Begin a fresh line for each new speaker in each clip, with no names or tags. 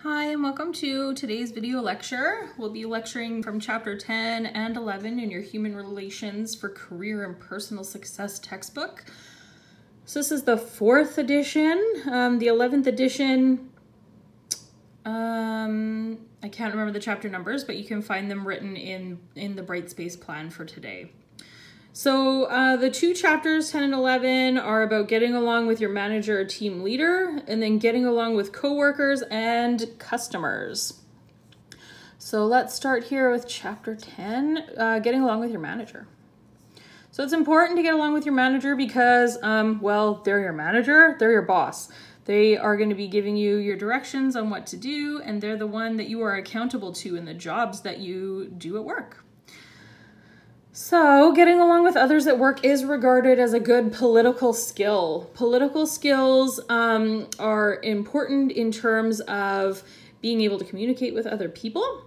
Hi and welcome to today's video lecture. We'll be lecturing from chapter 10 and 11 in your Human Relations for Career and Personal Success textbook. So this is the 4th edition. The 11th edition, I can't remember the chapter numbers, but you can find them written in the Brightspace plan for today. So the two chapters, 10 and 11, are about getting along with your manager or team leader, and then getting along with coworkers and customers. So let's start here with chapter 10, getting along with your manager. So it's important to get along with your manager because, well, they're your manager, they're your boss. They are going to be giving you your directions on what to do, and they're the one that you are accountable to in the jobs that you do at work. So, getting along with others at work is regarded as a good political skill. Political skills are important in terms of being able to communicate with other people.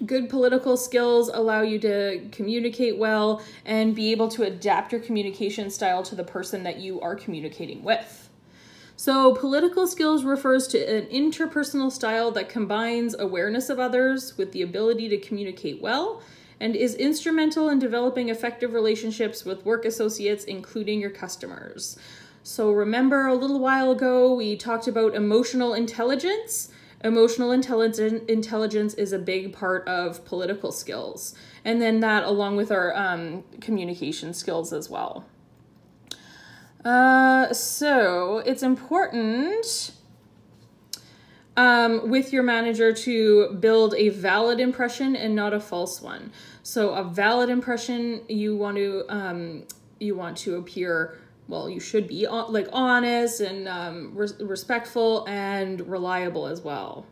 Good political skills allow you to communicate well and be able to adapt your communication style to the person that you are communicating with. So, political skills refers to an interpersonal style that combines awareness of others with the ability to communicate well, and is instrumental in developing effective relationships with work associates, including your customers. So remember a little while ago, we talked about emotional intelligence. Emotional intelligence is a big part of political skills. And then that along with our communication skills as well. So it's important with your manager to build a valid impression and not a false one. So a valid impression, you want to appear, well, you should be like honest and respectful and reliable as well.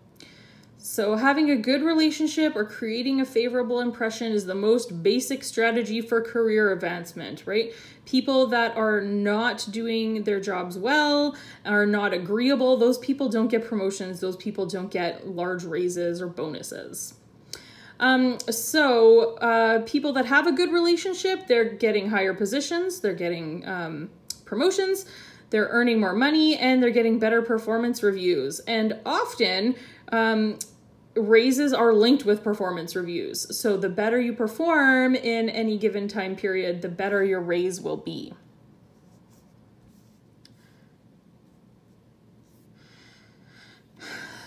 So having a good relationship or creating a favorable impression is the most basic strategy for career advancement, right? People that are not doing their jobs well, are not agreeable, those people don't get promotions, those people don't get large raises or bonuses. People that have a good relationship, they're getting higher positions, they're getting promotions, they're earning more money, and they're getting better performance reviews. And often, raises are linked with performance reviews. So the better you perform in any given time period, the better your raise will be.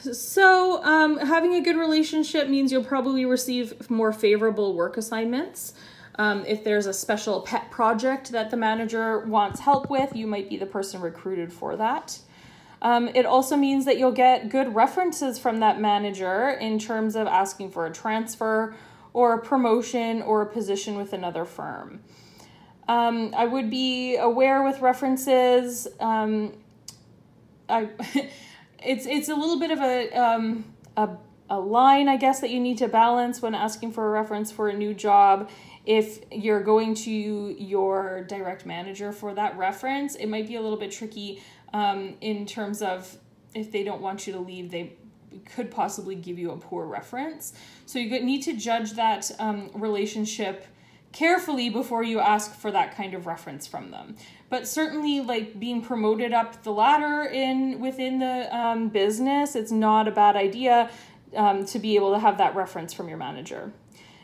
So having a good relationship means you'll probably receive more favorable work assignments. If there's a special pet project that the manager wants help with, you might be the person recruited for that. It also means that you'll get good references from that manager in terms of asking for a transfer or a promotion or a position with another firm. I would be aware with references. It's a little bit of a line, I guess, that you need to balance when asking for a reference for a new job. If you're going to your direct manager for that reference, it might be a little bit tricky in terms of if they don't want you to leave, they could possibly give you a poor reference. So you need to judge that relationship carefully before you ask for that kind of reference from them. But certainly, like being promoted up the ladder within the business, it's not a bad idea to be able to have that reference from your manager.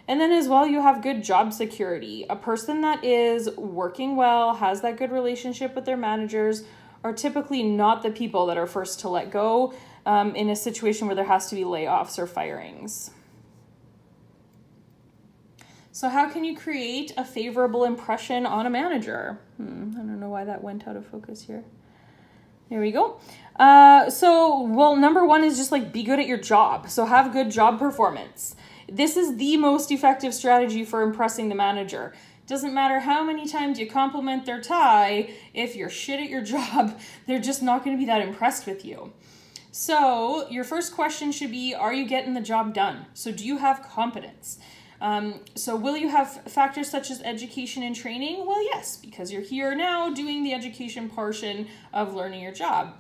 And then as well, you have good job security. A person that is working well, has that good relationship with their managers, are typically not the people that are first to let go in a situation where there has to be layoffs or firings. So how can you create a favorable impression on a manager? I don't know why that went out of focus here. There we go. Well, number one is just like be good at your job. So have good job performance. This is the most effective strategy for impressing the manager. Doesn't matter how many times you compliment their tie, if you're shit at your job, they're just not going to be that impressed with you. So your first question should be, are you getting the job done? So do you have competence? So will you have factors such as education and training? Well, yes, because you're here now doing the education portion of learning your job.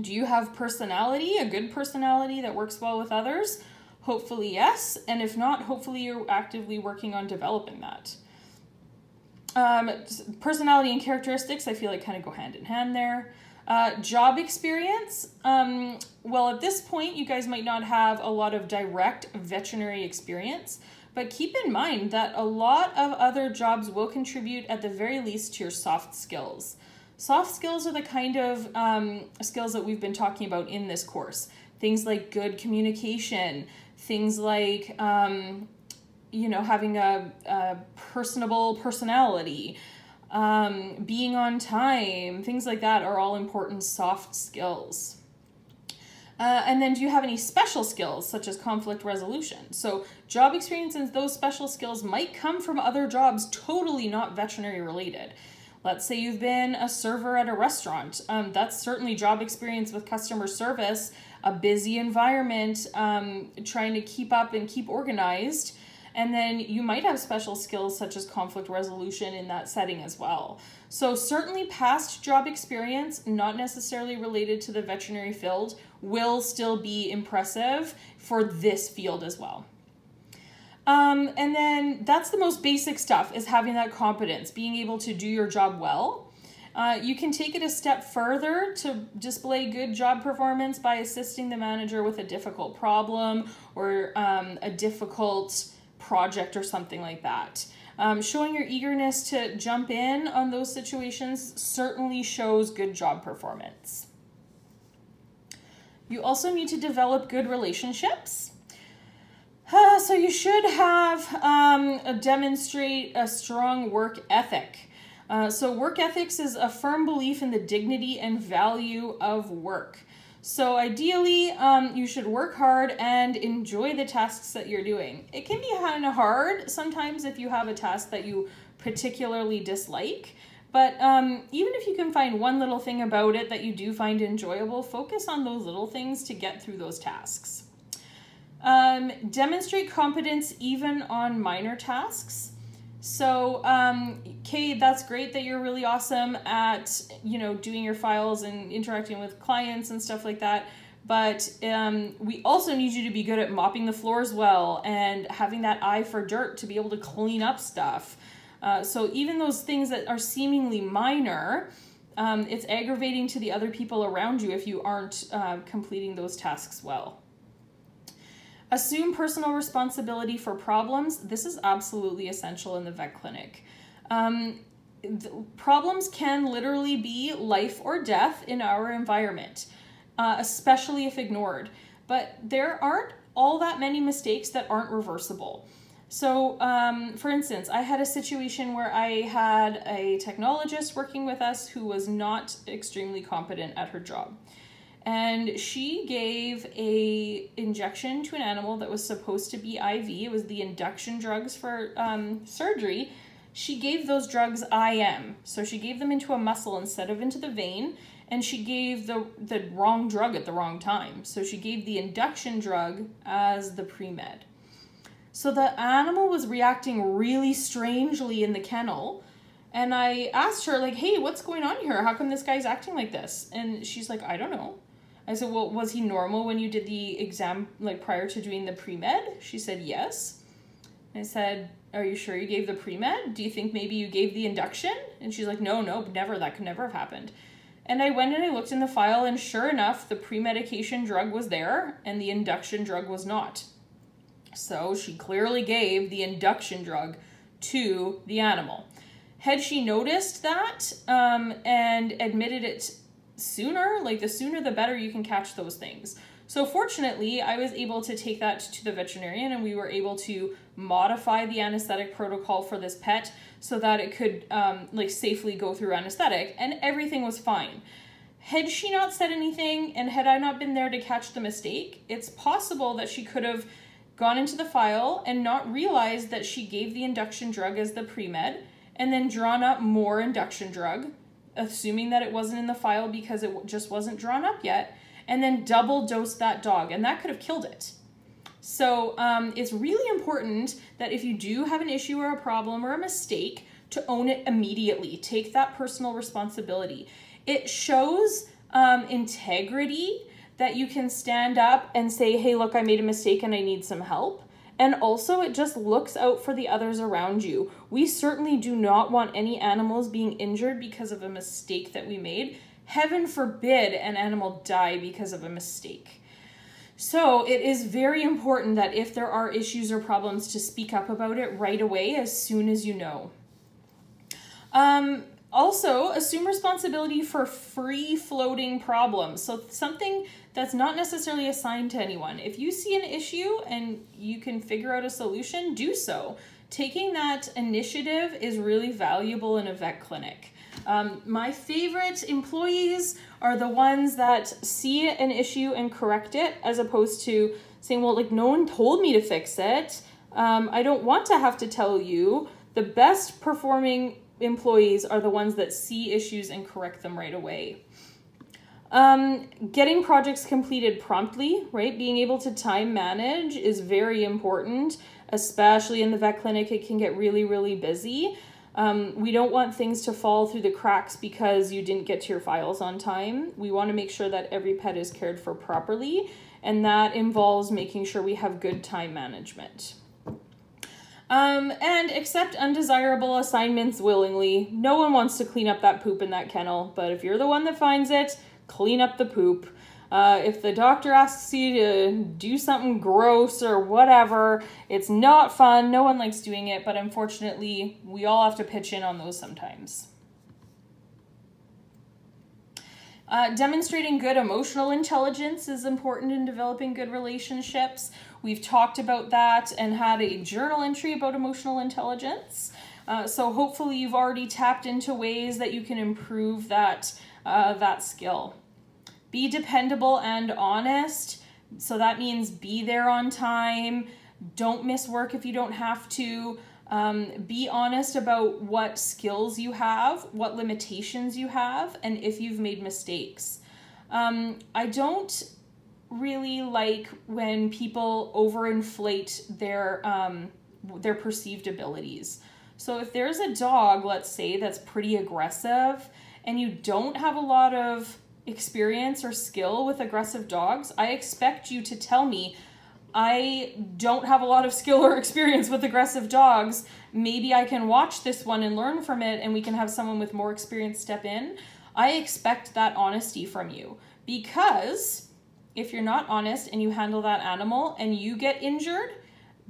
Do you have personality, a good personality that works well with others? Hopefully, yes. And if not, hopefully you're actively working on developing that. Personality and characteristics, I feel like kind of go hand in hand there. Job experience. Well, at this point, you guys might not have a lot of direct veterinary experience, but keep in mind that a lot of other jobs will contribute at the very least to your soft skills. Soft skills are the kind of skills that we've been talking about in this course. Things like good communication, things like, having a personable personality, being on time, things like that are all important soft skills. And then do you have any special skills such as conflict resolution? So job experience and those special skills might come from other jobs totally not veterinary related. Let's say you've been a server at a restaurant. That's certainly job experience with customer service, a busy environment, trying to keep up and keep organized. And then you might have special skills such as conflict resolution in that setting as well. So certainly past job experience, not necessarily related to the veterinary field, will still be impressive for this field as well. And then that's the most basic stuff, is having that competence, being able to do your job well. You can take it a step further to display good job performance by assisting the manager with a difficult problem or a difficult project or something like that. Showing your eagerness to jump in on those situations certainly shows good job performance. You also need to develop good relationships. So you should have demonstrate a strong work ethic. So work ethics is a firm belief in the dignity and value of work. So ideally, you should work hard and enjoy the tasks that you're doing. It can be kind of hard sometimes if you have a task that you particularly dislike, but even if you can find one little thing about it that you do find enjoyable, focus on those little things to get through those tasks. Demonstrate competence even on minor tasks. So, Kay, that's great that you're really awesome at, doing your files and interacting with clients and stuff like that. But we also need you to be good at mopping the floors well and having that eye for dirt to be able to clean up stuff. So even those things that are seemingly minor, it's aggravating to the other people around you if you aren't completing those tasks well. Assume personal responsibility for problems. This is absolutely essential in the vet clinic. Problems can literally be life or death in our environment, especially if ignored. But there aren't all that many mistakes that aren't reversible. So, for instance, I had a situation where I had a technologist working with us who was not extremely competent at her job. And she gave a injection to an animal that was supposed to be IV. It was the induction drugs for surgery. She gave those drugs IM. So she gave them into a muscle instead of into the vein. And she gave the wrong drug at the wrong time. So she gave the induction drug as the pre-med. So the animal was reacting really strangely in the kennel. And I asked her, like, hey, what's going on here? How come this guy's acting like this? And she's like, I don't know. I said, well, was he normal when you did the exam, like prior to doing the pre-med? She said, yes. I said, are you sure you gave the pre-med? Do you think maybe you gave the induction? And she's like, no, never. That could never have happened. And I went and I looked in the file, and sure enough, the pre-medication drug was there and the induction drug was not. So she clearly gave the induction drug to the animal. Had she noticed that and admitted it sooner, like the sooner the better you can catch those things. So fortunately, I was able to take that to the veterinarian, and we were able to modify the anesthetic protocol for this pet so that it could safely go through anesthetic, and everything was fine. Had she not said anything and had I not been there to catch the mistake, it's possible that she could have gone into the file and not realized that she gave the induction drug as the pre-med and then drawn up more induction drug, assuming that it wasn't in the file because it just wasn't drawn up yet, and then double dosed that dog, and that could have killed it. So it's really important that if you do have an issue or a problem or a mistake, to own it immediately. Take that personal responsibility. It shows integrity that you can stand up and say, hey, look, I made a mistake and I need some help. And also it just looks out for the others around you. We certainly do not want any animals being injured because of a mistake that we made. heaven forbid an animal die because of a mistake. So it is very important that if there are issues or problems to speak up about it right away as soon as you know. Also, assume responsibility for free-floating problems. So something that's not necessarily assigned to anyone. If you see an issue and you can figure out a solution, do so. Taking that initiative is really valuable in a vet clinic. My favorite employees are the ones that see an issue and correct it, as opposed to saying, well, like, no one told me to fix it. I don't want to have to tell you. The best performing employees are the ones that see issues and correct them right away. Getting projects completed promptly, right? Being able to time manage is very important, especially in the vet clinic. It can get really, really busy. We don't want things to fall through the cracks because you didn't get to your files on time. We want to make sure that every pet is cared for properly, and that involves making sure we have good time management. And accept undesirable assignments willingly. No one wants to clean up that poop in that kennel, but if you're the one that finds it, clean up the poop. If the doctor asks you to do something gross or whatever, it's not fun. No one likes doing it, but unfortunately, we all have to pitch in on those sometimes. Demonstrating good emotional intelligence is important in developing good relationships. We've talked about that and had a journal entry about emotional intelligence. So hopefully you've already tapped into ways that you can improve that skill. Be dependable and honest. So that means be there on time. Don't miss work if you don't have to. Be honest about what skills you have, what limitations you have, and if you've made mistakes. I don't really like when people overinflate their perceived abilities. So if there's a dog, let's say, that's pretty aggressive, and you don't have a lot of experience or skill with aggressive dogs, I expect you to tell me, I don't have a lot of skill or experience with aggressive dogs. Maybe I can watch this one and learn from it, and we can have someone with more experience step in. I expect that honesty from you, because if you're not honest and you handle that animal and you get injured,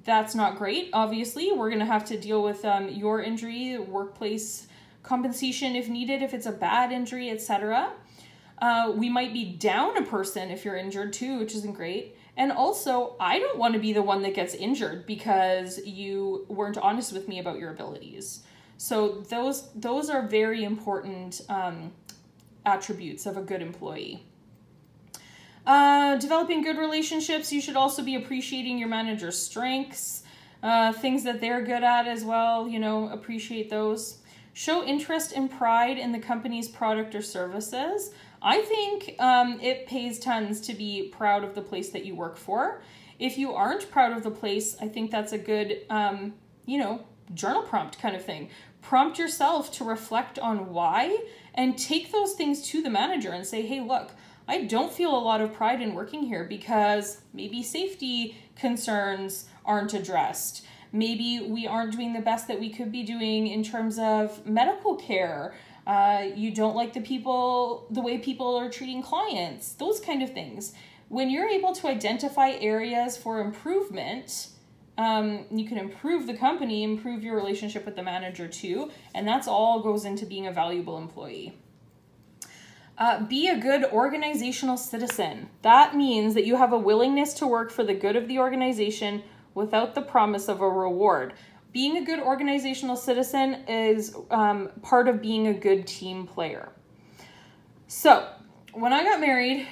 that's not great. Obviously, we're going to have to deal with your injury, workplace compensation if needed, if it's a bad injury, etc. We might be down a person if you're injured too, which isn't great. And also, I don't want to be the one that gets injured because you weren't honest with me about your abilities. So those are very important attributes of a good employee. Developing good relationships, you should also be appreciating your manager's strengths, things that they're good at as well, appreciate those. Show interest and pride in the company's product or services. I think it pays tons to be proud of the place that you work for. If you aren't proud of the place, I think that's a good, journal prompt kind of thing. Prompt yourself to reflect on why and take those things to the manager and say, hey, look, I don't feel a lot of pride in working here because maybe safety concerns aren't addressed. Maybe we aren't doing the best that we could be doing in terms of medical care. You don't like the way people are treating clients, those kind of things. When you're able to identify areas for improvement, you can improve the company, improve your relationship with the manager too, and that's all goes into being a valuable employee. Be a good organizational citizen. That means that you have a willingness to work for the good of the organization without the promise of a reward. Being a good organizational citizen is part of being a good team player. So when I got married,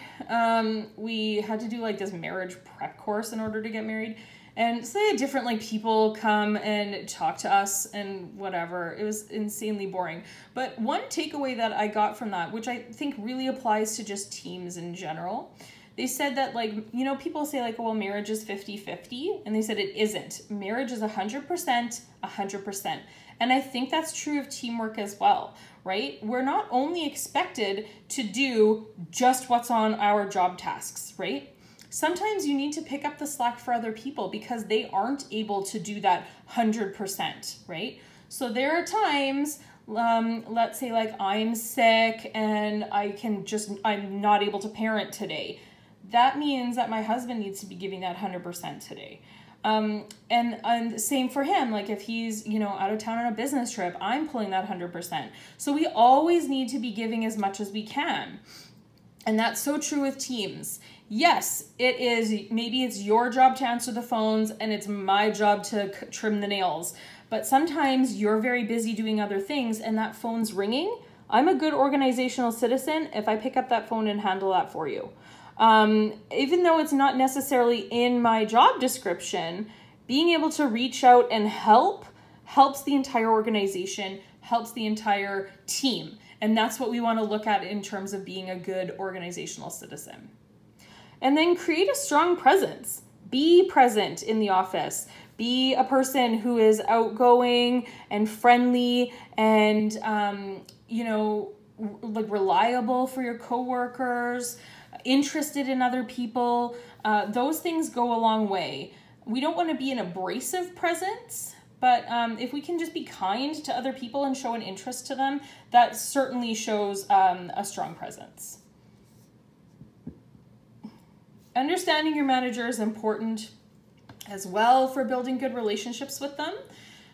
we had to do like this marriage prep course in order to get married. And so they had different people come and talk to us and whatever. It was insanely boring. But one takeaway that I got from that, which I think really applies to just teams in general, they said that people say well, marriage is 50-50. And they said it isn't. Marriage is 100%, 100%. And I think that's true of teamwork as well, right? We're not only expected to do just what's on our job tasks, right? Sometimes you need to pick up the slack for other people because they aren't able to do that 100%, right? So there are times Let's say like I'm sick and I'm not able to parent today. That means that my husband needs to be giving that 100% today. And same for him, like if he's, out of town on a business trip, I'm pulling that 100%. So we always need to be giving as much as we can. And that's so true with teams. Yes, it is. Maybe it's your job to answer the phones and it's my job to trim the nails. But sometimes you're very busy doing other things and that phone's ringing. I'm a good organizational citizen if I pick up that phone and handle that for you. Even though it's not necessarily in my job description, being able to reach out and helps the entire organization, helps the entire team. And that's what we want to look at in terms of being a good organizational citizen. And then create a strong presence. Be present in the office. Be a person who is outgoing and friendly and, reliable for your coworkers, interested in other people. Those things go a long way. We don't want to be an abrasive presence, but if we can just be kind to other people and show an interest to them, that certainly shows a strong presence. Understanding your manager is important as well for building good relationships with them.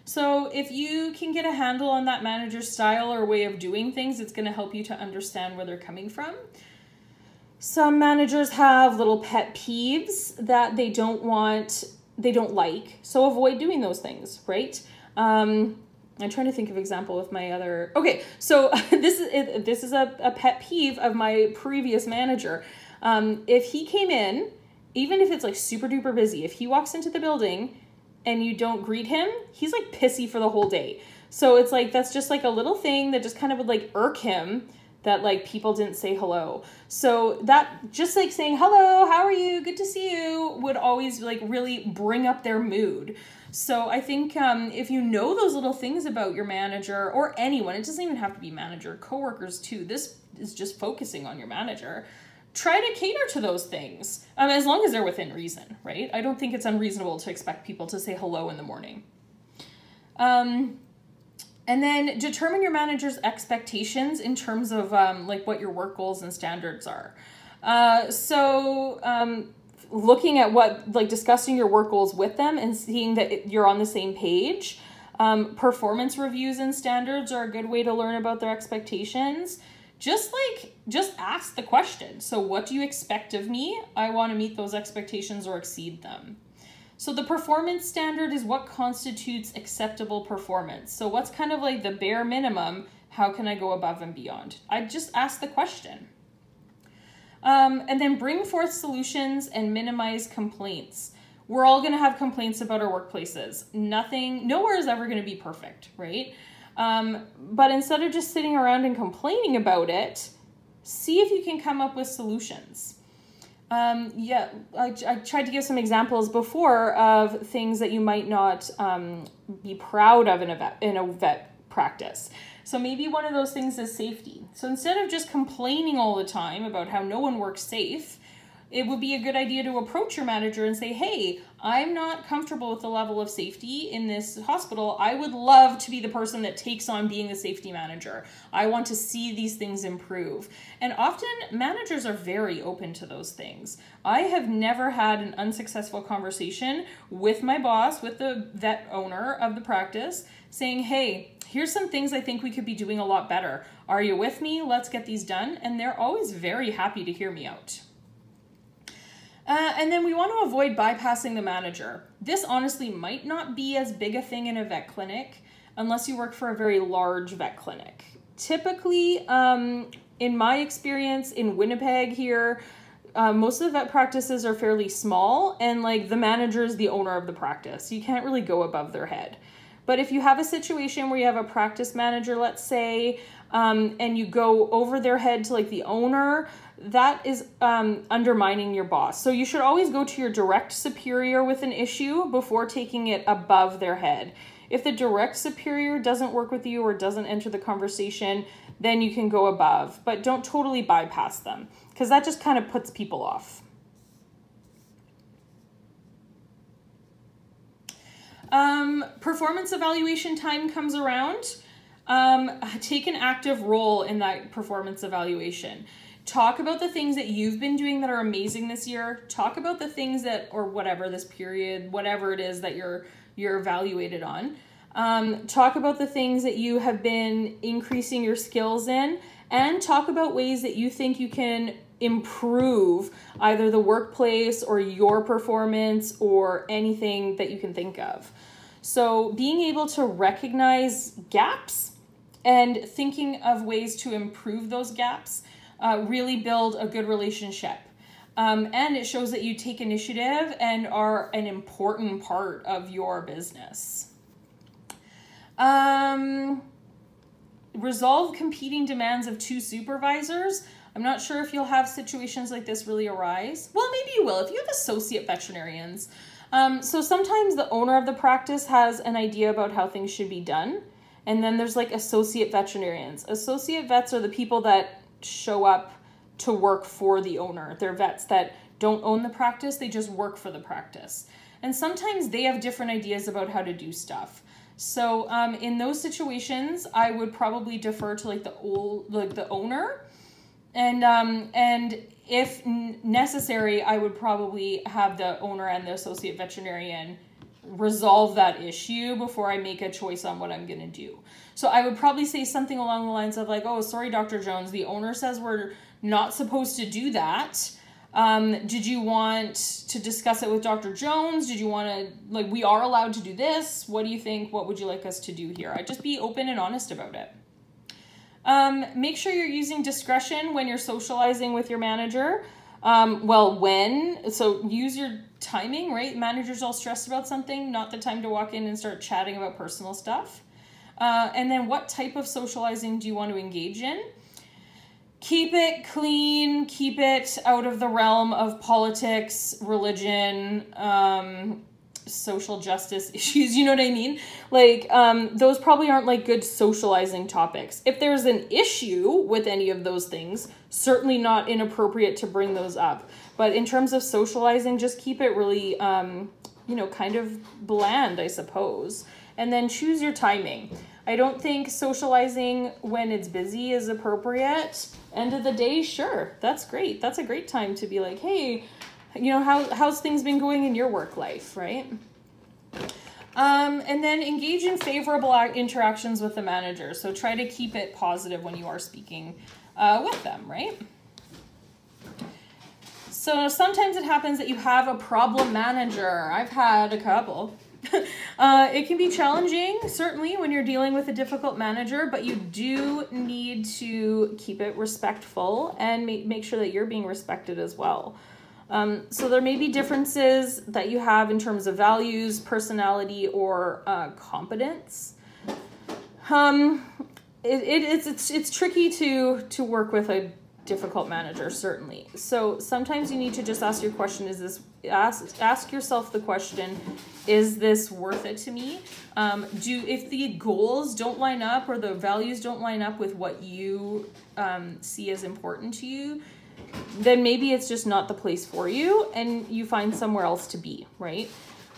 So if you can get a handle on that manager's style or way of doing things, it's going to help you to understand where they're coming from. Some managers have little pet peeves that they don't like. So avoid doing those things, right? I'm trying to think of example with my other. Okay, so this is a pet peeve of my previous manager. If he came in, even if it's like super duper busy, if he walks into the building and you don't greet him, he's like pissy for the whole day. So it's like, that's just like a little thing that just kind of would like irk him that like people didn't say hello. So that just like saying, hello, how are you? Good to see you, would always like really bring up their mood. So I think if you know those little things about your manager or anyone, it doesn't even have to be manager, coworkers too. This is just focusing on your manager. Try to cater to those things as long as they're within reason, right? I don't think it's unreasonable to expect people to say hello in the morning. And then determine your manager's expectations in terms of like what your work goals and standards are. Looking at discussing your work goals with them and seeing that you're on the same page. Performance reviews and standards are a good way to learn about their expectations. Just ask the question. So what do you expect of me? I want to meet those expectations or exceed them. So the performance standard is what constitutes acceptable performance. So what's kind of like the bare minimum? How can I go above and beyond? I just ask the question. And then bring forth solutions and minimize complaints. We're all going to have complaints about our workplaces. Nowhere is ever going to be perfect, right? But instead of just sitting around and complaining about it, see if you can come up with solutions. I tried to give some examples before of things that you might not be proud of in a vet practice. So maybe one of those things is safety. So instead of just complaining all the time about how no one works safe, it would be a good idea to approach your manager and say, hey, I'm not comfortable with the level of safety in this hospital. I would love to be the person that takes on being the safety manager. I want to see these things improve. And often managers are very open to those things. I have never had an unsuccessful conversation with my boss, with the vet owner of the practice, saying, hey, here's some things I think we could be doing a lot better. Are you with me? Let's get these done. And they're always very happy to hear me out. And then we want to avoid bypassing the manager. This honestly might not be as big a thing in a vet clinic unless you work for a very large vet clinic. Typically, in my experience in Winnipeg here, most of the vet practices are fairly small and like the manager is the owner of the practice. You can't really go above their head. But if you have a situation where you have a practice manager, let's say, and you go over their head to like the owner, that is undermining your boss. So you should always go to your direct superior with an issue before taking it above their head. If the direct superior doesn't work with you or doesn't enter the conversation, then you can go above, but don't totally bypass them because that just kind of puts people off. Performance evaluation time comes around. Take an active role in that performance evaluation. Talk about the things that you've been doing that are amazing this year. Talk about the things that, or whatever, this period, whatever it is that you're evaluated on. Talk about the things that you have been increasing your skills in, and talk about ways that you think you can improve either the workplace or your performance or anything that you can think of. So being able to recognize gaps and thinking of ways to improve those gaps really build a good relationship. And it shows that you take initiative and are an important part of your business. Resolve competing demands of two supervisors. I'm not sure if you'll have situations like this really arise. Well, maybe you will if you have associate veterinarians. So sometimes the owner of the practice has an idea about how things should be done. And then there's like associate veterinarians. Associate vets are the people that show up to work for the owner. They're vets that don't own the practice, they just work for the practice. And sometimes they have different ideas about how to do stuff. So in those situations, I would probably defer to like the owner, and if necessary, I would probably have the owner and the associate veterinarian resolve that issue before I make a choice on what I'm going to do. So I would probably say something along the lines of like, oh, sorry, Dr. Jones, the owner says we're not supposed to do that. Did you want to discuss it with Dr. Jones? Did you want to, like, we are allowed to do this. What do you think? What would you like us to do here? I'd just be open and honest about it. Make sure you're using discretion when you're socializing with your manager. So use your timing, right? Managers all stressed about something, not the time to walk in and start chatting about personal stuff. And then what type of socializing do you want to engage in? Keep it clean, keep it out of the realm of politics, religion, social justice issues, you know what I mean? Like, those probably aren't like good socializing topics. If there's an issue with any of those things, certainly not inappropriate to bring those up. But in terms of socializing, just keep it really, kind of bland, I suppose. And then choose your timing. I don't think socializing when it's busy is appropriate. End of the day, sure, that's great. That's a great time to be like, hey, how's things been going in your work life, right? And then engage in favorable interactions with the manager. So try to keep it positive when you are speaking with them, right? So sometimes it happens that you have a problem manager. I've had a couple. It can be challenging, certainly, when you're dealing with a difficult manager, but you do need to keep it respectful and make sure that you're being respected as well. So there may be differences that you have in terms of values, personality, or competence. It's tricky to work with a difficult manager, certainly. So sometimes you need to just ask your question, ask yourself the question, is this worth it to me? If the goals don't line up or the values don't line up with what you see as important to you, then maybe it's just not the place for you and you find somewhere else to be, right?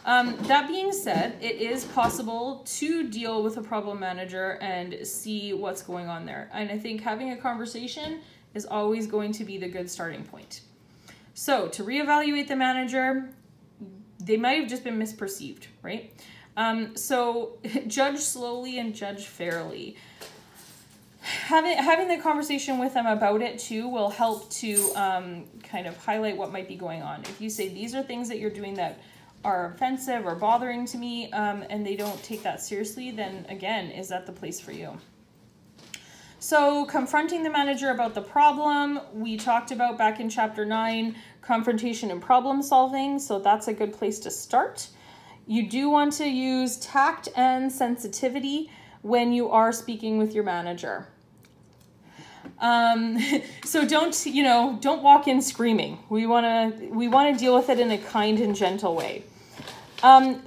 That being said, it is possible to deal with a problem manager and see what's going on there. And I think having a conversation is always going to be the good starting point. So to reevaluate the manager, they might have just been misperceived, right? So judge slowly and judge fairly. Having the conversation with them about it too will help to kind of highlight what might be going on. If you say, these are things that you're doing that are offensive or bothering to me, and they don't take that seriously, then again, is that the place for you? So confronting the manager about the problem, we talked about back in chapter 9, confrontation and problem solving. So that's a good place to start. You do want to use tact and sensitivity when you are speaking with your manager. So don't walk in screaming. We want to deal with it in a kind and gentle way. And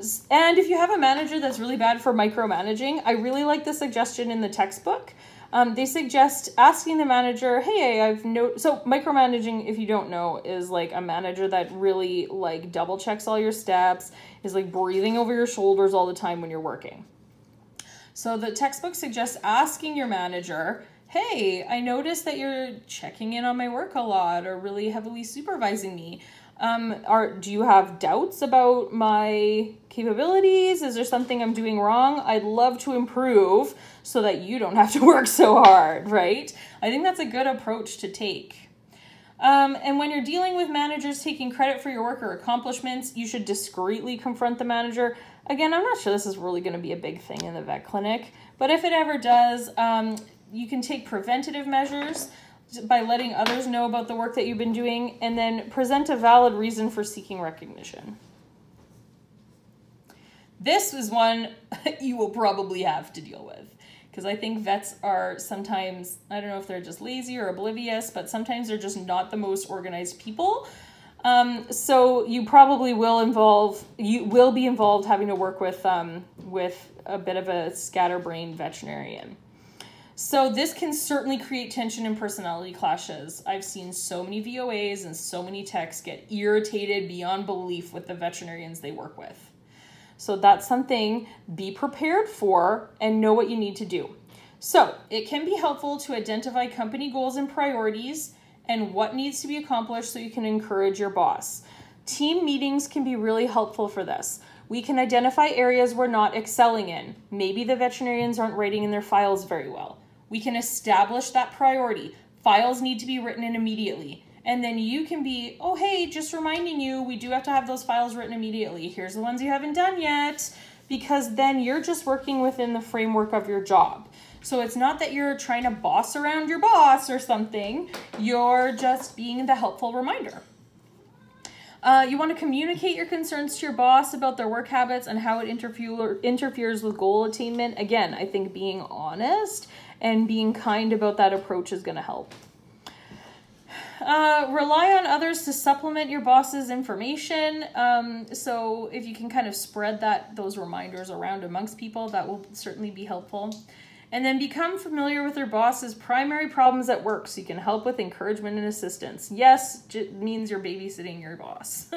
if you have a manager that's really bad for micromanaging, I really like the suggestion in the textbook. They suggest asking the manager, hey, so micromanaging, if you don't know, is like a manager that really like double checks all your steps, is like breathing over your shoulders all the time when you're working. So the textbook suggests asking your manager, hey, I noticed that you're checking in on my work a lot or really heavily supervising me. Do you have doubts about my capabilities? Is there something I'm doing wrong? I'd love to improve so that you don't have to work so hard, right? I think that's a good approach to take. And when you're dealing with managers taking credit for your work or accomplishments, you should discreetly confront the manager. Again, I'm not sure this is really going to be a big thing in the vet clinic, but if it ever does, you can take preventative measures by letting others know about the work that you've been doing, and then present a valid reason for seeking recognition. This is one you will probably have to deal with, because I think vets are sometimes, I don't know if they're just lazy or oblivious, but sometimes they're just not the most organized people. So you probably will be involved having to work with a bit of a scatterbrained veterinarian. So this can certainly create tension and personality clashes. I've seen so many VOAs and so many techs get irritated beyond belief with the veterinarians they work with. So that's something be prepared for and know what you need to do. So it can be helpful to identify company goals and priorities and what needs to be accomplished so you can encourage your boss. Team meetings can be really helpful for this. We can identify areas we're not excelling in. Maybe the veterinarians aren't writing in their files very well. We can establish that priority. Files need to be written in immediately. And then you can be, oh, hey, just reminding you, we do have to have those files written immediately. Here's the ones you haven't done yet. Because then you're just working within the framework of your job. So it's not that you're trying to boss around your boss or something. You're just being the helpful reminder. You want to communicate your concerns to your boss about their work habits and how it interferes with goal attainment. Again, I think being honest and being kind about that approach is going to help. Rely on others to supplement your boss's information. So if you can kind of spread those reminders around amongst people, that will certainly be helpful. And then become familiar with your boss's primary problems at work so you can help with encouragement and assistance. Yes, it means you're babysitting your boss.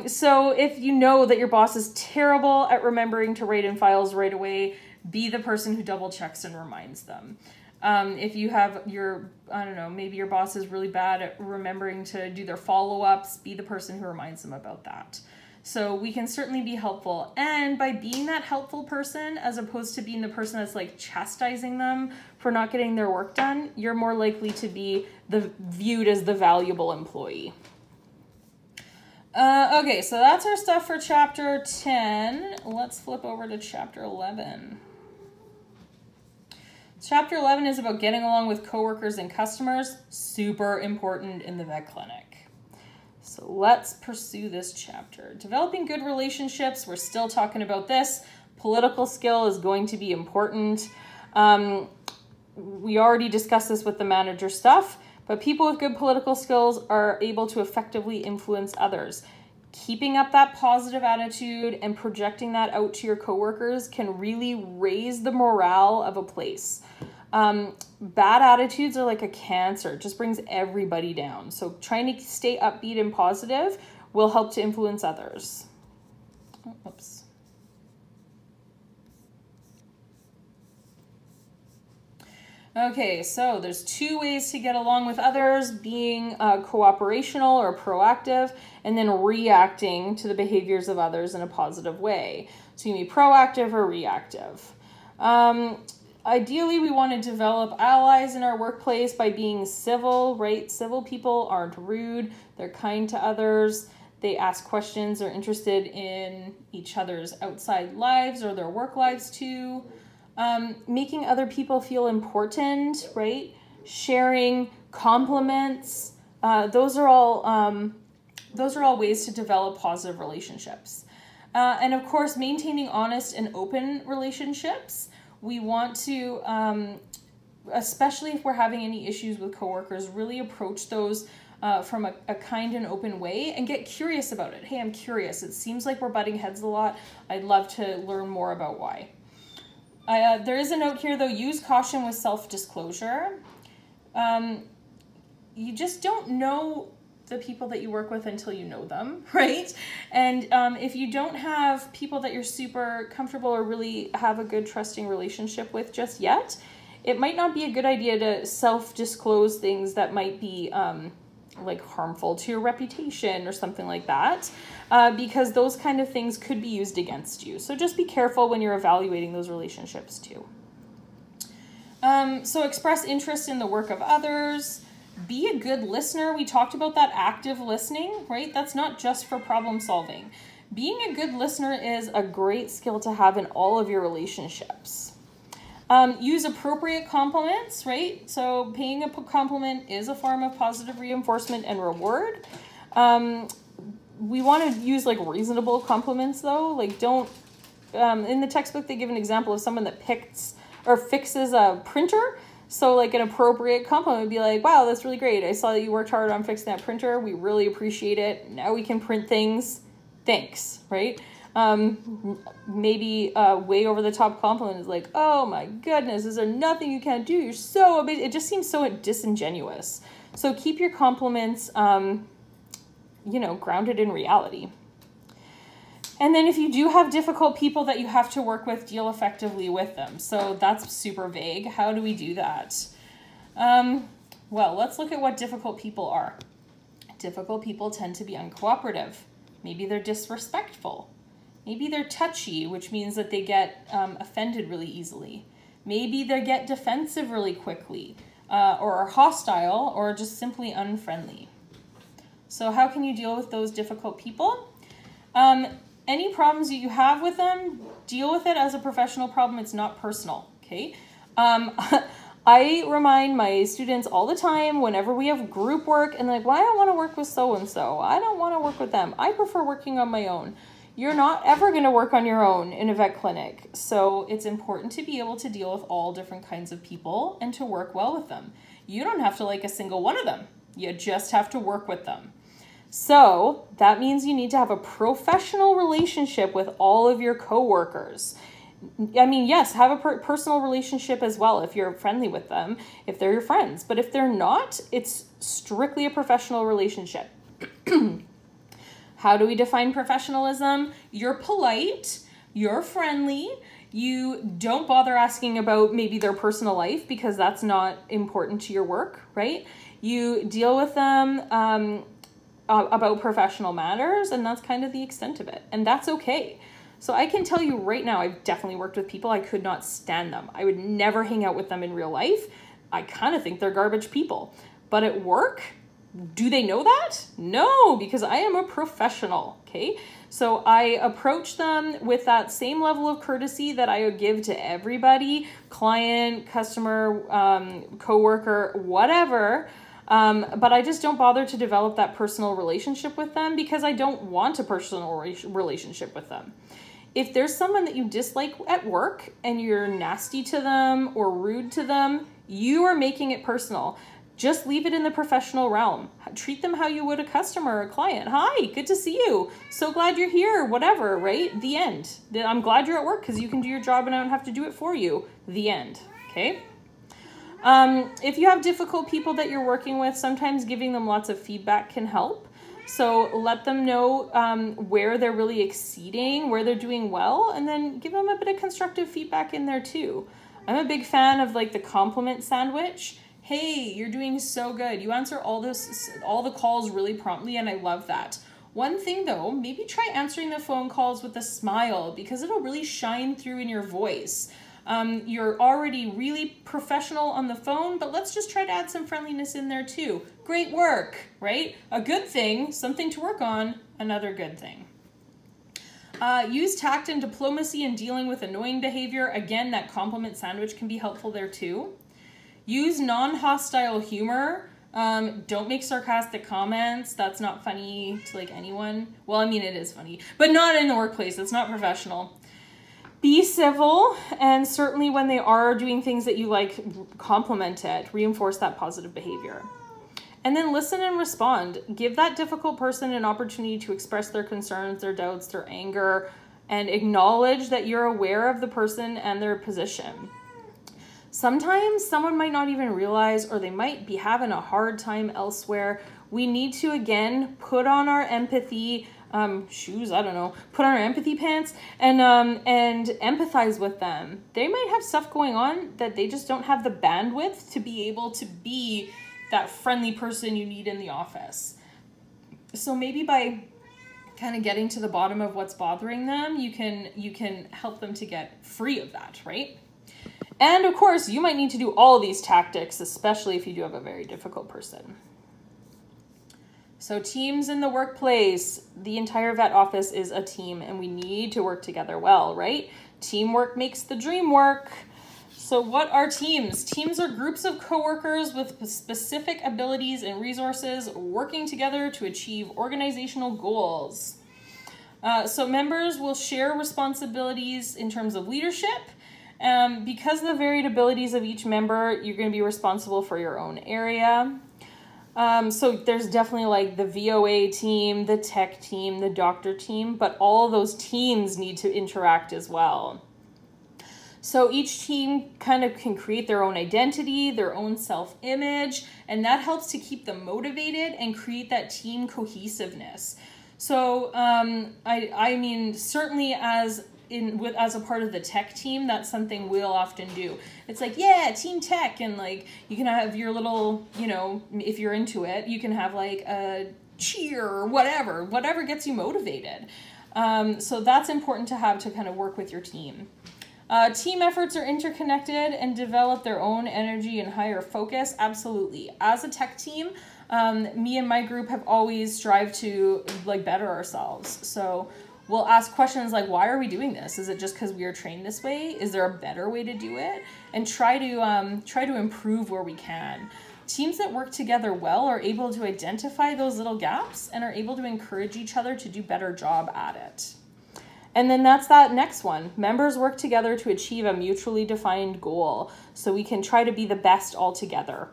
So if you know that your boss is terrible at remembering to write in files right away, be the person who double checks and reminds them. If you have maybe your boss is really bad at remembering to do their follow-ups, be the person who reminds them about that. So we can certainly be helpful. And by being that helpful person, as opposed to being the person that's like chastising them for not getting their work done, you're more likely to be viewed as the valuable employee. Okay, so that's our stuff for chapter 10. Let's flip over to chapter 11. Chapter 11 is about getting along with coworkers and customers. Super important in the vet clinic. So let's pursue this chapter. Developing good relationships. We're still talking about this. Political skill is going to be important. We already discussed this with the manager stuff, but people with good political skills are able to effectively influence others. Keeping up that positive attitude and projecting that out to your coworkers can really raise the morale of a place. Bad attitudes are like a cancer. It just brings everybody down. So trying to stay upbeat and positive will help to influence others. Oops. Okay, so there's two ways to get along with others, being cooperational or proactive, and then reacting to the behaviors of others in a positive way. So you can be proactive or reactive. Ideally, we want to develop allies in our workplace by being civil, right? Civil people aren't rude. They're kind to others. They ask questions. They're interested in each other's outside lives or their work lives too. Making other people feel important, right? Sharing compliments. Those are all ways to develop positive relationships. And of course, maintaining honest and open relationships. We want to, especially if we're having any issues with coworkers, really approach those from a kind and open way and get curious about it. Hey, I'm curious. It seems like we're butting heads a lot. I'd love to learn more about why. There is a note here, though, use caution with self-disclosure. You just don't know the people that you work with until you know them, right? And if you don't have people that you're super comfortable or really have a good trusting relationship with just yet, it might not be a good idea to self-disclose things that might be like harmful to your reputation or something like that, because those kind of things could be used against you. So just be careful when you're evaluating those relationships too. So express interest in the work of others. Be a good listener. We talked about that active listening, right? That's not just for problem solving. Being a good listener is a great skill to have in all of your relationships. Use appropriate compliments, right? So paying a compliment is a form of positive reinforcement and reward. We want to use like reasonable compliments though. Like don't, in the textbook, they give an example of someone that fixes a printer. So like an appropriate compliment would be like, wow, that's really great. I saw that you worked hard on fixing that printer. We really appreciate it. Now we can print things. Thanks, right? Maybe a way over the top compliment is like, oh my goodness, is there nothing you can't do? You're so amazing. It just seems so disingenuous. So keep your compliments, grounded in reality. And then if you do have difficult people that you have to work with, deal effectively with them. So that's super vague. How do we do that? Well, let's look at what difficult people are. Difficult people tend to be uncooperative. Maybe they're disrespectful. Maybe they're touchy, which means that they get offended really easily. Maybe they get defensive really quickly, or are hostile, or just simply unfriendly. So how can you deal with those difficult people? Any problems that you have with them, deal with it as a professional problem. It's not personal, okay? I remind my students all the time whenever we have group work and like, why I want to work with so-and-so. I don't want to work with them. I prefer working on my own. You're not ever going to work on your own in a vet clinic. So it's important to be able to deal with all different kinds of people and to work well with them. You don't have to like a single one of them. You just have to work with them. So that means you need to have a professional relationship with all of your coworkers. I mean, yes, have a personal relationship as well if you're friendly with them, if they're your friends. But if they're not, it's strictly a professional relationship. How do we define professionalism? You're polite, you're friendly, you don't bother asking about maybe their personal life because that's not important to your work, right? You deal with them about professional matters, and that's kind of the extent of it. And that's okay. So I can tell you right now, I've definitely worked with people, I could not stand them. I would never hang out with them in real life. I kind of think they're garbage people. But at work, do they know that? No, because I am a professional, okay? So I approach them with that same level of courtesy that I would give to everybody, client, customer, coworker, whatever. But I just don't bother to develop that personal relationship with them because I don't want a personal relationship with them. If there's someone that you dislike at work and you're nasty to them or rude to them, you are making it personal. Just leave it in the professional realm. Treat them how you would a customer or a client. Hi, good to see you. So glad you're here, whatever, right? The end. I'm glad you're at work because you can do your job and I don't have to do it for you. The end, okay? If you have difficult people that you're working with, sometimes giving them lots of feedback can help. So let them know where they're really exceeding, where they're doing well, and then give them a bit of constructive feedback in there too. I'm a big fan of like the compliment sandwich. Hey, you're doing so good. You answer all the calls really promptly, and I love that. One thing though, maybe try answering the phone calls with a smile because it'll really shine through in your voice. You're already really professional on the phone, but let's just try to add some friendliness in there too. Great work, right? A good thing, something to work on, another good thing. Use tact and diplomacy in dealing with annoying behavior. Again, that compliment sandwich can be helpful there too. Use non-hostile humor. Don't make sarcastic comments. That's not funny to like anyone. Well, I mean, it is funny, but not in the workplace. It's not professional. Be civil, and certainly when they are doing things that you like, compliment it, reinforce that positive behavior. And then listen and respond. Give that difficult person an opportunity to express their concerns, their doubts, their anger, and acknowledge that you're aware of the person and their position. Sometimes someone might not even realize, or they might be having a hard time elsewhere We need to, again, put on our empathy shoes, I don't know, put on our empathy pants and empathize with them. They might have stuff going on that they just don't have the bandwidth to be able to be that friendly person you need in the office. So maybe by kind of getting to the bottom of what's bothering them, you can help them to get free of that, right? And of course, you might need to do all these tactics, especially if you do have a very difficult person. So teams in the workplace, the entire vet office is a team and we need to work together well, right? Teamwork makes the dream work. So what are teams? Teams are groups of coworkers with specific abilities and resources working together to achieve organizational goals. So members will share responsibilities in terms of leadership. Because of the varied abilities of each member, you're going to be responsible for your own area. So there's definitely like the VOA team, the tech team, the doctor team, but all of those teams need to interact as well. So each team kind of can create their own identity, their own self-image, and that helps to keep them motivated and create that team cohesiveness. So I mean, certainly as a part of the tech team, that's something we'll often do. It's like, yeah, team tech, and like you can have your little, you know, if you're into it, you can have like a cheer or whatever gets you motivated. So that's important to have to kind of work with your team. Team efforts are interconnected and develop their own energy and higher focus. Absolutely. As a tech team, me and my group have always strived to like better ourselves. So we'll ask questions like, why are we doing this? Is it just because we are trained this way? Is there a better way to do it? And try to improve where we can. Teams that work together well are able to identify those little gaps and are able to encourage each other to do a better job at it. And then that's that next one. Members work together to achieve a mutually defined goal, so we can try to be the best all together.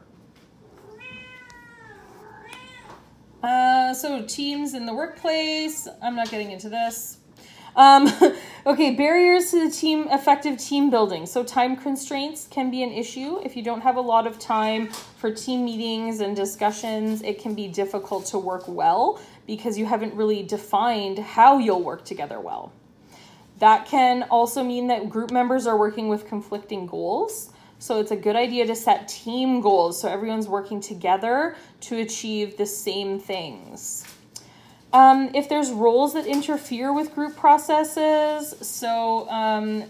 So teams in the workplace, I'm not getting into this. Okay, barriers to the effective team building. So time constraints can be an issue. If you don't have a lot of time for team meetings and discussions, it can be difficult to work well because you haven't really defined how you'll work together well. That can also mean that group members are working with conflicting goals. So it's a good idea to set team goals so everyone's working together to achieve the same things. If there's roles that interfere with group processes, so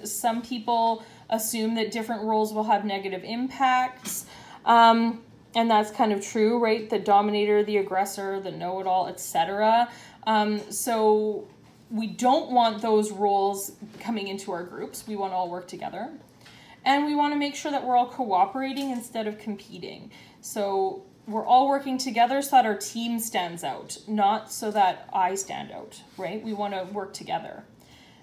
some people assume that different roles will have negative impacts, and that's kind of true, right? The dominator, the aggressor, the know-it-all, etc. So we don't want those roles coming into our groups. We want to all work together. And we want to make sure that we're all cooperating instead of competing. So we're all working together so that our team stands out, not so that I stand out, right? We want to work together.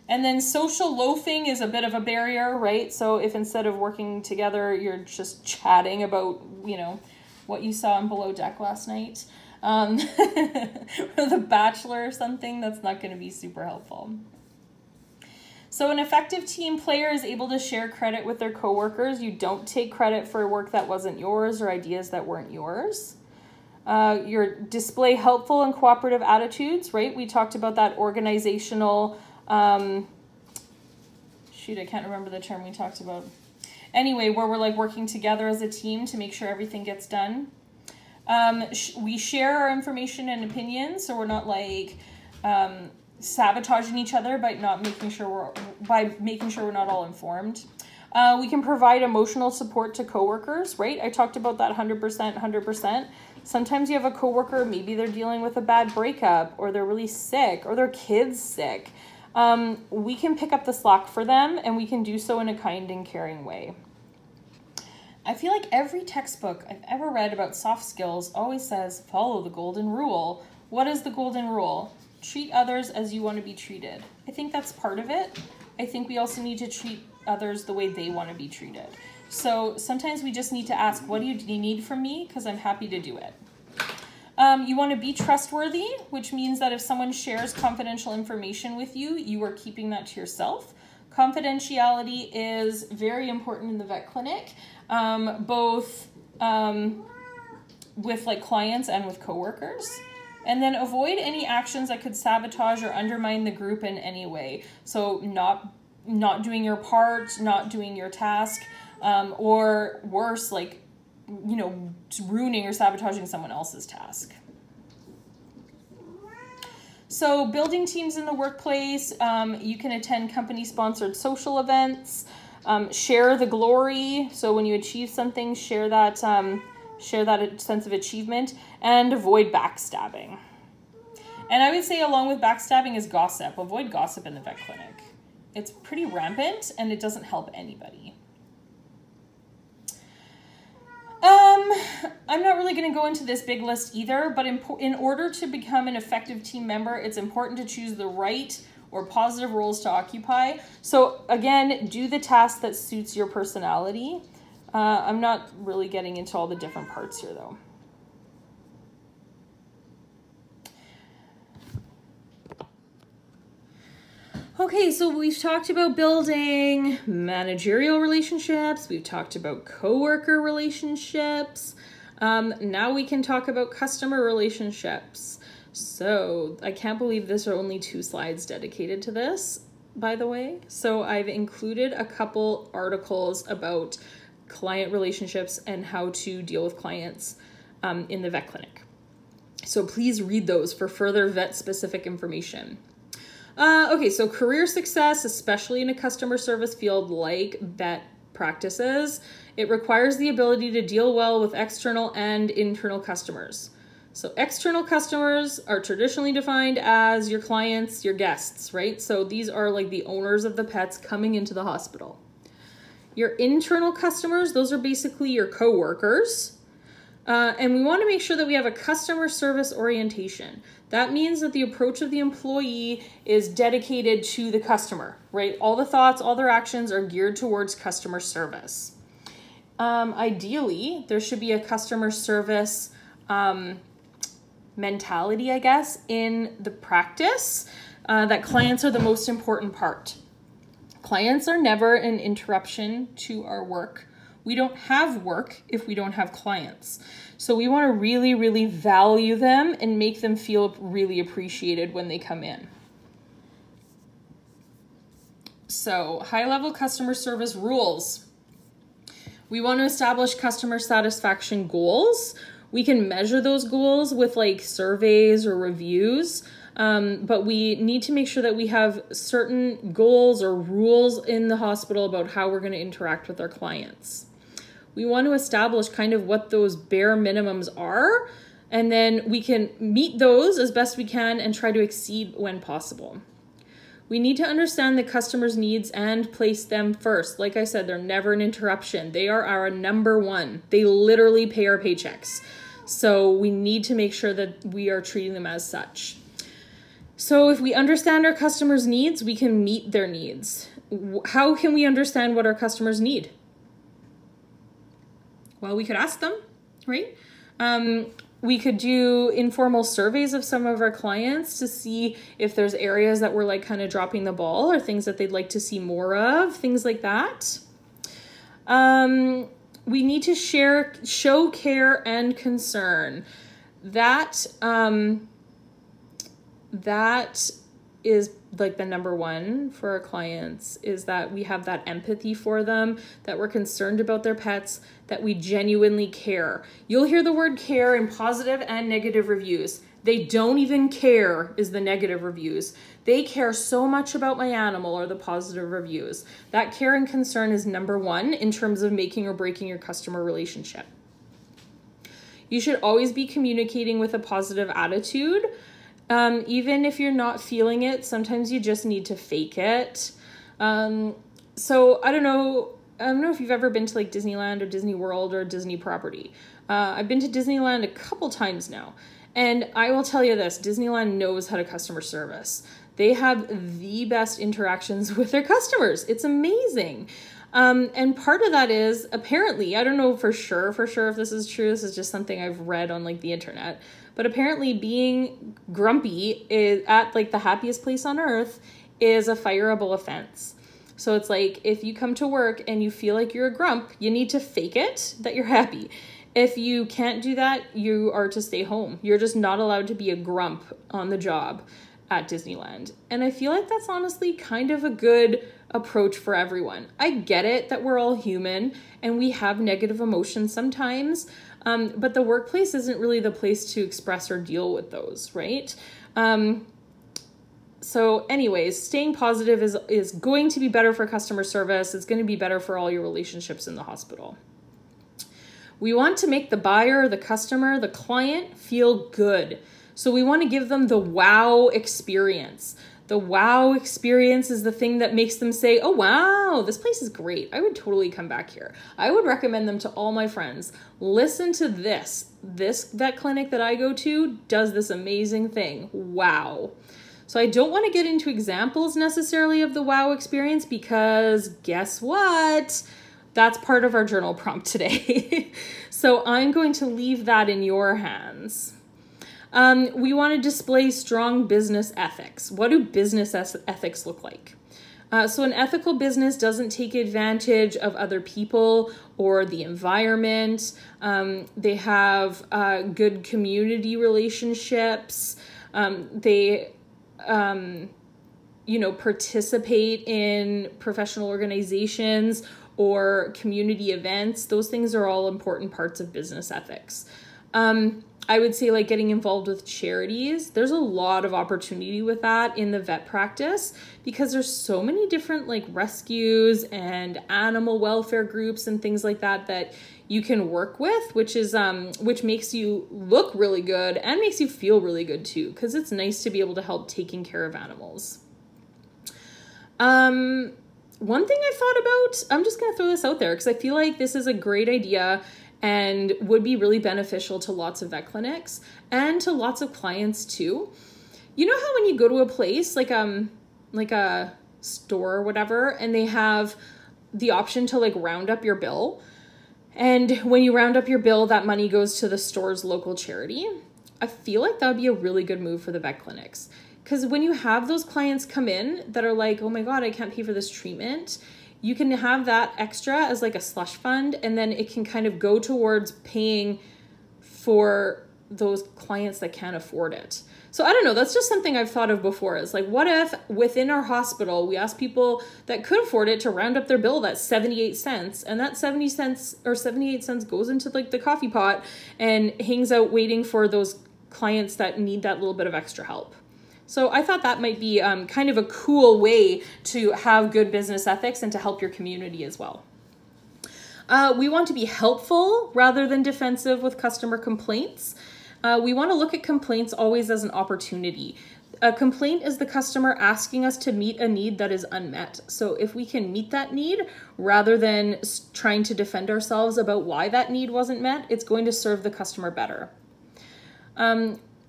And then social loafing is a bit of a barrier, right? So if instead of working together, you're just chatting about, you know, what you saw on Below Deck last night, or The Bachelor or something, that's not going to be super helpful. So an effective team player is able to share credit with their coworkers. You don't take credit for work that wasn't yours or ideas that weren't yours. You display helpful and cooperative attitudes, right? We talked about that organizational, I can't remember the term we talked about. Anyway, where we're like working together as a team to make sure everything gets done. We share our information and opinions, so we're not like, sabotaging each other by making sure we're not all informed. We can provide emotional support to coworkers, right? I talked about that 100%. Sometimes you have a coworker, maybe they're dealing with a bad breakup, or they're really sick, or their kid's sick. We can pick up the slack for them, and we can do so in a kind and caring way. I feel like every textbook I've ever read about soft skills always says, follow the golden rule. What is the golden rule? Treat others as you want to be treated. I think that's part of it. I think we also need to treat others the way they want to be treated. So sometimes we just need to ask, what do you need from me? Because I'm happy to do it. You want to be trustworthy, which means that if someone shares confidential information with you, you are keeping that to yourself. Confidentiality is very important in the vet clinic, both with like clients and with coworkers. And then avoid any actions that could sabotage or undermine the group in any way. So not doing your part, not doing your task, or worse, like, you know, ruining or sabotaging someone else's task. So building teams in the workplace, you can attend company-sponsored social events, share the glory. So when you achieve something, share that sense of achievement, and avoid backstabbing. And I would say along with backstabbing is gossip. Avoid gossip in the vet clinic. It's pretty rampant and it doesn't help anybody. I'm not really going to go into this big list either, but in order to become an effective team member, it's important to choose the right or positive roles to occupy. So again, do the task that suits your personality. I'm not really getting into all the different parts here though. Okay, so we've talked about building managerial relationships. We've talked about coworker relationships. Now we can talk about customer relationships. So I can't believe there's only 2 slides dedicated to this, by the way. So I've included a couple articles about client relationships and how to deal with clients in the vet clinic. So please read those for further vet-specific information. Okay, so career success, especially in a customer service field like vet practices, it requires the ability to deal well with external and internal customers. So external customers are traditionally defined as your clients, your guests, right? So these are like the owners of the pets coming into the hospital. Your internal customers, those are basically your coworkers. And we want to make sure that we have a customer service orientation. That means that the approach of the employee is dedicated to the customer, right? All the thoughts, all their actions are geared towards customer service. Ideally, there should be a customer service mentality, I guess, in the practice, that clients are the most important part. Clients are never an interruption to our work. We don't have work if we don't have clients. So we want to really, really value them and make them feel really appreciated when they come in. So high-level customer service rules. We want to establish customer satisfaction goals. We can measure those goals with like surveys or reviews, but we need to make sure that we have certain goals or rules in the hospital about how we're going to interact with our clients. We want to establish kind of what those bare minimums are, and then we can meet those as best we can and try to exceed when possible. We need to understand the customer's needs and place them first. Like I said, they're never an interruption. They are our number one. They literally pay our paychecks. So we need to make sure that we are treating them as such. So if we understand our customers' needs, we can meet their needs. How can we understand what our customers need? Well, we could ask them, right? We could do informal surveys of some of our clients to see if there's areas that we're like kind of dropping the ball or things that they'd like to see more of, things like that. We need to show care and concern. That is like the number one for our clients, is that we have that empathy for them, that we're concerned about their pets, that we genuinely care. You'll hear the word care in positive and negative reviews. They don't even care is the negative reviews. They care so much about my animal are the positive reviews. That care and concern is number one in terms of making or breaking your customer relationship. You should always be communicating with a positive attitude. Even if you're not feeling it, sometimes you just need to fake it. So I don't know if you've ever been to like Disneyland or Disney World or Disney property. I've been to Disneyland a couple times now, and I will tell you this, Disneyland knows how to customer service. They have the best interactions with their customers. It's amazing. And part of that is apparently, I don't know for sure if this is true, this is just something I've read on like the internet, but apparently being grumpy is at like the happiest place on earth is a fireable offense. So it's like, if you come to work and you feel like you're a grump, you need to fake it that you're happy. If you can't do that, you are to stay home. You're just not allowed to be a grump on the job at Disneyland. And I feel like that's honestly kind of a good approach for everyone. I get it that we're all human and we have negative emotions sometimes, but the workplace isn't really the place to express or deal with those, right? So anyways, staying positive is going to be better for customer service. It's going to be better for all your relationships in the hospital. We want to make the buyer, the customer, the client feel good. So we want to give them the wow experience. The wow experience is the thing that makes them say, oh, wow, this place is great. I would totally come back here. I would recommend them to all my friends. Listen to this. This vet clinic that I go to does this amazing thing. Wow. So I don't want to get into examples necessarily of the wow experience because guess what? That's part of our journal prompt today. So I'm going to leave that in your hands. We want to display strong business ethics. What do business ethics look like? So an ethical business doesn't take advantage of other people or the environment. They have good community relationships. They participate in professional organizations or community events. Those things are all important parts of business ethics. I would say like getting involved with charities. There's a lot of opportunity with that in the vet practice because there's so many different like rescues and animal welfare groups and things like that that you can work with, which makes you look really good and makes you feel really good too, because it's nice to be able to help taking care of animals. One thing I thought about, I'm just going to throw this out there because I feel like this is a great idea and would be really beneficial to lots of vet clinics and to lots of clients too. You know how when you go to a place like a store or whatever, and they have the option to like round up your bill, and when you round up your bill, that money goes to the store's local charity. I feel like that would be a really good move for the vet clinics. Because when you have those clients come in that are like, oh my God, I can't pay for this treatment, you can have that extra as like a slush fund, and then it can kind of go towards paying for those clients that can't afford it. So I don't know, that's just something I've thought of before. Is like, what if within our hospital, we ask people that could afford it to round up their bill that's 78 cents, and that 70 cents or 78 cents goes into like the coffee pot and hangs out waiting for those clients that need that little bit of extra help. So I thought that might be kind of a cool way to have good business ethics and to help your community as well. We want to be helpful rather than defensive with customer complaints. We want to look at complaints always as an opportunity. A complaint is the customer asking us to meet a need that is unmet. So if we can meet that need rather than trying to defend ourselves about why that need wasn't met, it's going to serve the customer better.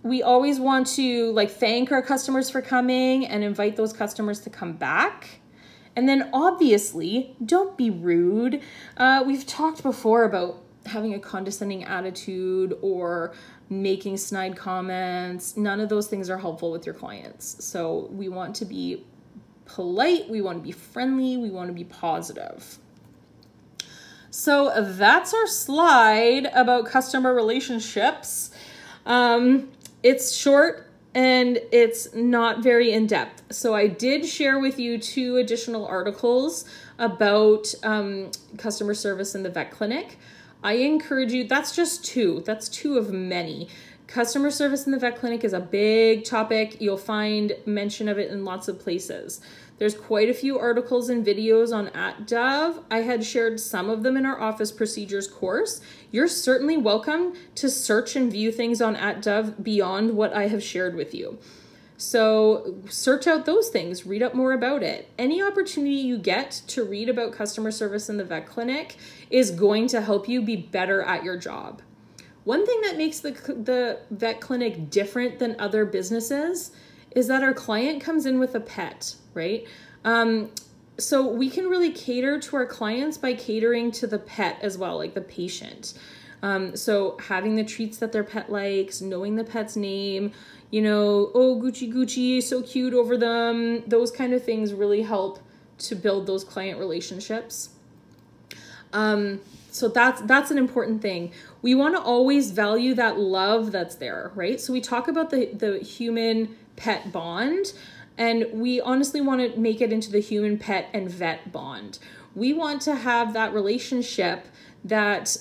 We always want to like thank our customers for coming and invite those customers to come back. And then obviously, don't be rude. We've talked before about having a condescending attitude or making snide comments. None of those things are helpful with your clients. So we want to be polite, we want to be friendly, we want to be positive. So that's our slide about customer relationships. It's short and it's not very in-depth. So I did share with you 2 additional articles about customer service in the vet clinic. I encourage you, that's just 2. That's 2 of many. Customer service in the vet clinic is a big topic. You'll find mention of it in lots of places. There's quite a few articles and videos on @Dove. I had shared some of them in our office procedures course. You're certainly welcome to search and view things on @Dove beyond what I have shared with you. So search out those things, read up more about it. Any opportunity you get to read about customer service in the vet clinic is going to help you be better at your job. One thing that makes the vet clinic different than other businesses is that our client comes in with a pet, right? So we can really cater to our clients by catering to the pet as well, like the patient. So having the treats that their pet likes, knowing the pet's name, oh, Gucci Gucci, so cute over them. Those kind of things really help to build those client relationships. So that's an important thing. We want to always value that love that's there, right? So we talk about the human pet bond, and we honestly want to make it into the human pet and vet bond. We want to have that relationship that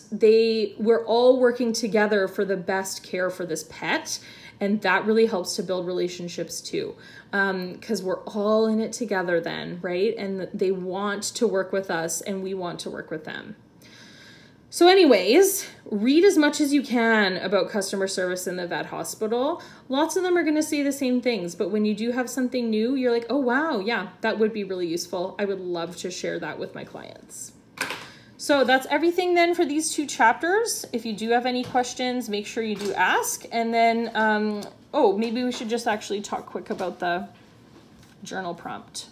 we're all working together for the best care for this pet. And that really helps to build relationships too, because we're all in it together then, right? And they want to work with us and we want to work with them. So anyways, read as much as you can about customer service in the vet hospital. Lots of them are going to say the same things, but when you do have something new, you're like, oh wow, yeah, that would be really useful. I would love to share that with my clients. So that's everything then for these 2 chapters. If you do have any questions, make sure you do ask. And then, maybe we should just actually talk quick about the journal prompt.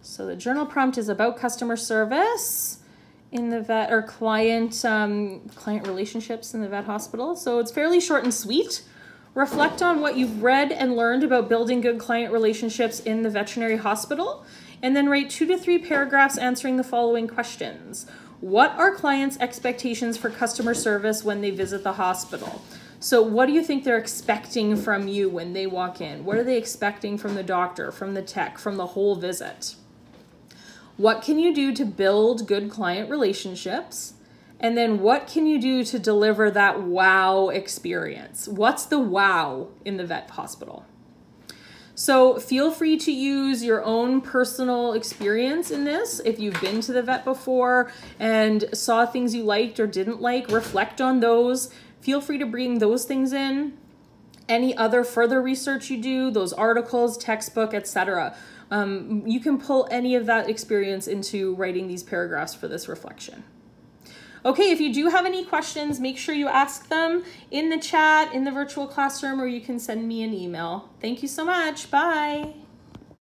So the journal prompt is about customer service in the vet, or client relationships in the vet hospital. So it's fairly short and sweet. Reflect on what you've read and learned about building good client relationships in the veterinary hospital. And then write 2 to 3 paragraphs answering the following questions. What are clients' expectations for customer service when they visit the hospital? So what do you think they're expecting from you when they walk in? What are they expecting from the doctor, from the tech, from the whole visit? What can you do to build good client relationships? And then what can you do to deliver that wow experience? What's the wow in the vet hospital? So feel free to use your own personal experience in this. If you've been to the vet before and saw things you liked or didn't like, reflect on those. Feel free to bring those things in. Any other further research you do, those articles, textbook, etc. You can pull any of that experience into writing these paragraphs for this reflection. Okay, if you do have any questions, make sure you ask them in the chat, in the virtual classroom, or you can send me an email. Thank you so much. Bye.